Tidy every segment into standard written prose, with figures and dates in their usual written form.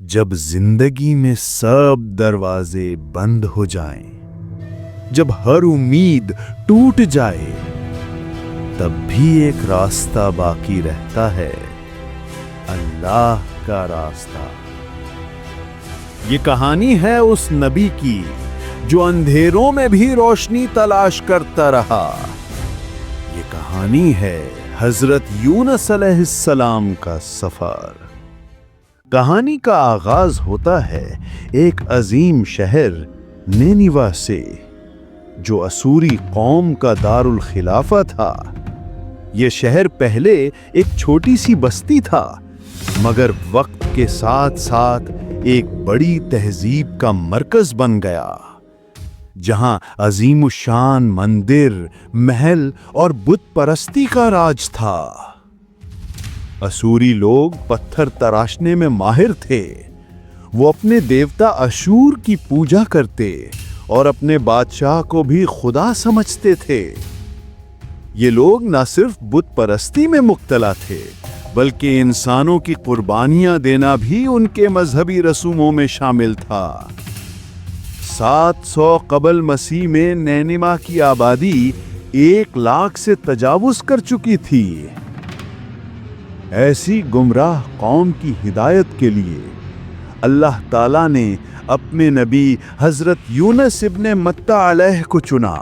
جب زندگی میں سب دروازے بند ہو جائیں، جب ہر امید ٹوٹ جائے، تب بھی ایک راستہ باقی رہتا ہے، اللہ کا راستہ۔ یہ کہانی ہے اس نبی کی جو اندھیروں میں بھی روشنی تلاش کرتا رہا۔ یہ کہانی ہے حضرت یونس علیہ السلام کا سفر۔ کہانی کا آغاز ہوتا ہے ایک عظیم شہر نینیوا سے، جو اسوری قوم کا دارالخلافہ تھا۔ یہ شہر پہلے ایک چھوٹی سی بستی تھا، مگر وقت کے ساتھ ساتھ ایک بڑی تہذیب کا مرکز بن گیا، جہاں عظیم الشان مندر، محل اور بت پرستی کا راج تھا۔ اسوری لوگ پتھر تراشنے میں ماہر تھے۔ وہ اپنے دیوتا اشور کی پوجا کرتے اور اپنے بادشاہ کو بھی خدا سمجھتے تھے۔ یہ لوگ نہ صرف بت پرستی میں مبتلا تھے، بلکہ انسانوں کی قربانیاں دینا بھی ان کے مذہبی رسوموں میں شامل تھا۔ 700 قبل مسیح میں نینیوا کی آبادی 1 لاکھ سے تجاوز کر چکی تھی۔ ایسی گمراہ قوم کی ہدایت کے لیے اللہ تعالیٰ نے اپنے نبی حضرت یونس ابن متیٰ علیہ کو چنا۔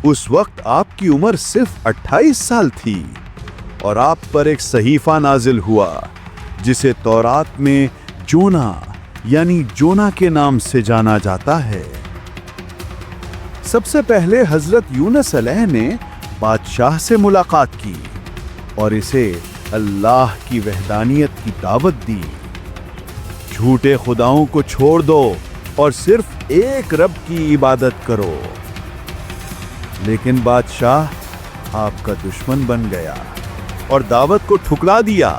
اس وقت آپ کی عمر صرف 28 سال تھی اور آپ پر ایک صحیفہ نازل ہوا، جسے تورات میں جونا یعنی جونا کے نام سے جانا جاتا ہے۔ سب سے پہلے حضرت یونس علیہ نے بادشاہ سے ملاقات کی اور اسے اللہ کی وحدانیت کی دعوت دی۔ جھوٹے خداؤں کو چھوڑ دو اور صرف ایک رب کی عبادت کرو۔ لیکن بادشاہ آپ کا دشمن بن گیا اور دعوت کو ٹھکرا دیا۔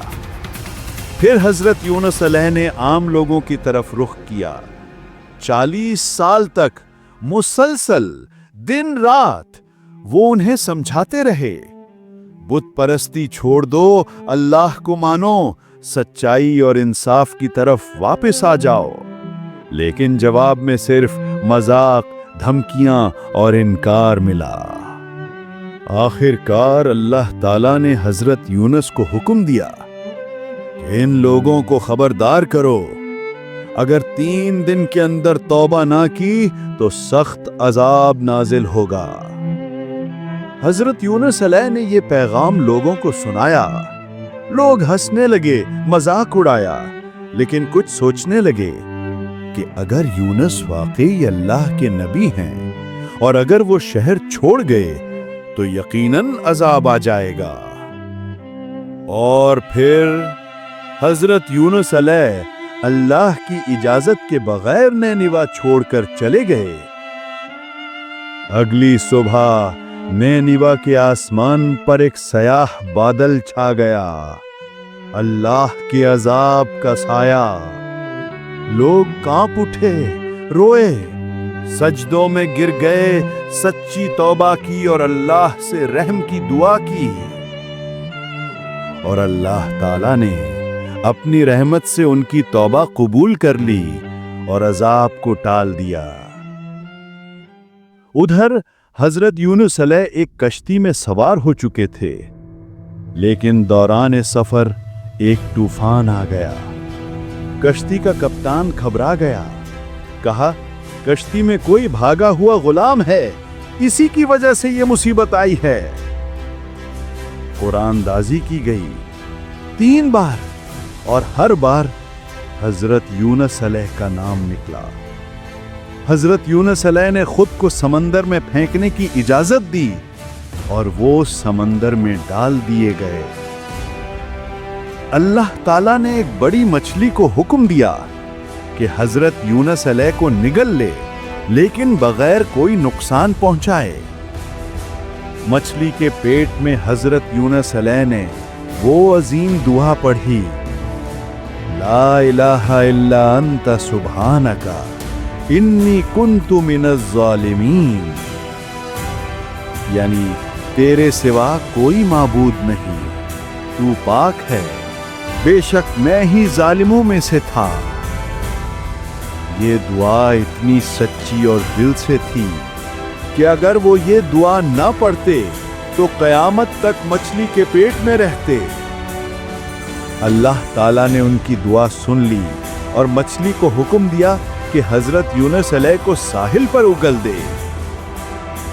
پھر حضرت یونس علیہ نے عام لوگوں کی طرف رخ کیا۔ 40 سال تک مسلسل دن رات وہ انہیں سمجھاتے رہے، بت پرستی چھوڑ دو، اللہ کو مانو، سچائی اور انصاف کی طرف واپس آ جاؤ۔ لیکن جواب میں صرف مذاق، دھمکیاں اور انکار ملا۔ آخر کار اللہ تعالیٰ نے حضرت یونس کو حکم دیا کہ ان لوگوں کو خبردار کرو، اگر 3 دن کے اندر توبہ نہ کی تو سخت عذاب نازل ہوگا۔ حضرت یونس علیہ نے یہ پیغام لوگوں کو سنایا۔ لوگ ہنسنے لگے، مذاق اڑایا، لیکن کچھ سوچنے لگے کہ اگر یونس واقعی اللہ کے نبی ہیں اور اگر وہ شہر چھوڑ گئے تو یقیناً عذاب آ جائے گا۔ اور پھر حضرت یونس علیہ اللہ کی اجازت کے بغیر نینیوا چھوڑ کر چلے گئے۔ اگلی صبح نینیوا کے آسمان پر ایک سیاہ بادل چھا گیا، اللہ کے عذاب کا سایہ۔ لوگ کانپ اٹھے، روئے، سجدوں میں گر گئے، سچی توبہ کی اور اللہ سے رحم کی دعا کی۔ اور اللہ تعالیٰ نے اپنی رحمت سے ان کی توبہ قبول کر لی اور عذاب کو ٹال دیا۔ ادھر حضرت یونس علیہ ایک کشتی میں سوار ہو چکے تھے، لیکن دوران سفر ایک طوفان آ گیا۔ کشتی کا کپتان گھبرا گیا، کہا کشتی میں کوئی بھاگا ہوا غلام ہے، اسی کی وجہ سے یہ مصیبت آئی ہے۔ قرآن دازی کی گئی 3 بار اور ہر بار حضرت یونس علیہ کا نام نکلا۔ حضرت یونس علیہ نے خود کو سمندر میں پھینکنے کی اجازت دی اور وہ سمندر میں ڈال دیے گئے۔ اللہ تعالیٰ نے ایک بڑی مچھلی کو حکم دیا کہ حضرت یونس علیہ کو نگل لے، لیکن بغیر کوئی نقصان پہنچائے۔ مچھلی کے پیٹ میں حضرت یونس علیہ نے وہ عظیم دعا پڑھی، لا الہ الا انت سبحانک انی کنت من الظالمین، یعنی تیرے سوا کوئی معبود نہیں، تو پاک ہے، بے شک میں ہی ظالموں میں سے تھا۔ یہ دعا اتنی سچی اور دل سے تھی کہ اگر وہ یہ دعا نہ پڑھتے تو قیامت تک مچھلی کے پیٹ میں رہتے۔ اللہ تعالیٰ نے ان کی دعا سن لی اور مچھلی کو حکم دیا کہ حضرت یونس علیہ کو ساحل پر اگل دے۔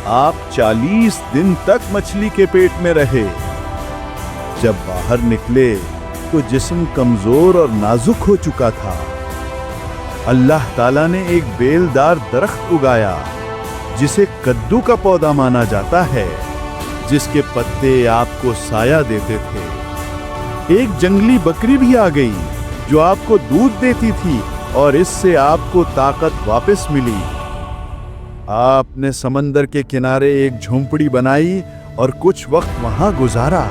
آپ 40 دن تک مچھلی کے پیٹ میں رہے۔ جب باہر نکلے تو جسم کمزور اور نازک ہو چکا تھا۔ اللہ تعالیٰ نے ایک بیلدار درخت اگایا جسے کدو کا پودا مانا جاتا ہے، جس کے پتے آپ کو سایہ دیتے تھے۔ ایک جنگلی بکری بھی آ گئی جو آپ کو دودھ دیتی تھی اور اس سے آپ کو طاقت واپس ملی۔ آپ نے سمندر کے کنارے ایک جھونپڑی بنائی اور کچھ وقت وہاں گزارا۔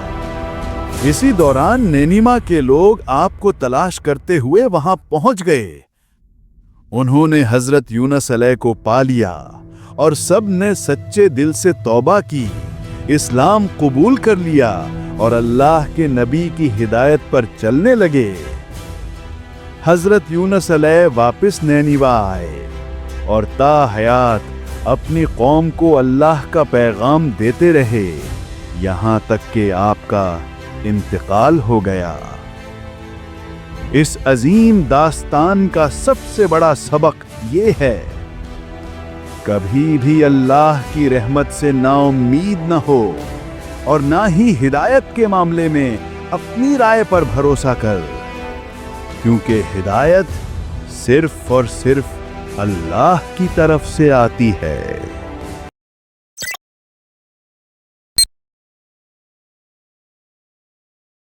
اسی دوران نینیما کے لوگ آپ کو تلاش کرتے ہوئے وہاں پہنچ گئے۔ انہوں نے حضرت یونس علیہ کو پا لیا اور سب نے سچے دل سے توبہ کی، اسلام قبول کر لیا اور اللہ کے نبی کی ہدایت پر چلنے لگے۔ حضرت یونس علیہ واپس نینیوا آئے اور تا حیات اپنی قوم کو اللہ کا پیغام دیتے رہے، یہاں تک کہ آپ کا انتقال ہو گیا۔ اس عظیم داستان کا سب سے بڑا سبق یہ ہے، کبھی بھی اللہ کی رحمت سے نا امید نہ ہو اور نہ ہی ہدایت کے معاملے میں اپنی رائے پر بھروسہ کر، کیونکہ ہدایت صرف اور صرف اللہ کی طرف سے آتی ہے۔